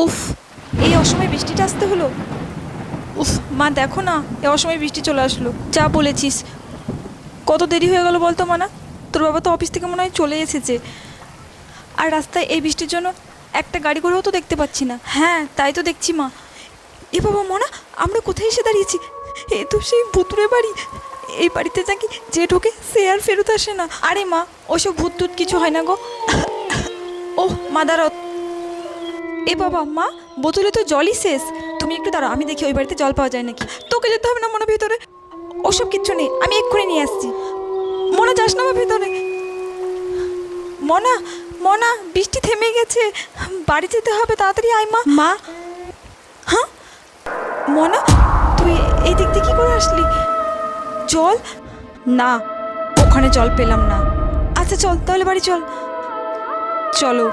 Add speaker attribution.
Speaker 1: উফ, এই অসময়ে বৃষ্টিটা আসতে হলো। উফ মা, দেখো না, এই অসময়ে বৃষ্টি চলে আসলো। যা বলেছিস, কত দেরি হয়ে গেল বলতো মানা। তোর বাবা তো অফিস থেকে মনে হয় চলে এসেছে। আর রাস্তায় এই বৃষ্টির জন্য একটা গাড়ি করেও তো দেখতে পাচ্ছি না। হ্যাঁ, তাই তো দেখছি মা। এ বাবা মনা, আমরা কোথায় এসে দাঁড়িয়েছি? এ তো সেই ভুতুরে বাড়ি। এই বাড়িতে নাকি যে ঢোকে সে আর ফেরত আসে না। আরে মা, ওসব ভূত টুত কিছু হয় না গো। ওহ মা, দাঁড়াও। এ বাবা মা, বোতলে তো জলই শেষ। তুমি একটু দাঁড়াও, আমি দেখি ওই বাড়িতে জল পাওয়া যায় নাকি। তোকে যেতে হবে না মনে ভিতরে, ওসব কিচ্ছু নেই, আমি এক্ষুনি নিয়ে আসছি। মনা, যাস না আমার ভিতরে। মনা, মনা, বৃষ্টি থেমে গেছে, বাড়ি যেতে হবে, তাড়াতাড়ি আয় মা। মা, হ্যাঁ মনা, তুই এই দিক দিয়ে কী করে আসলি? জল না, ওখানে জল পেলাম না। আচ্ছা চল তাহলে বাড়ি চল। চলো।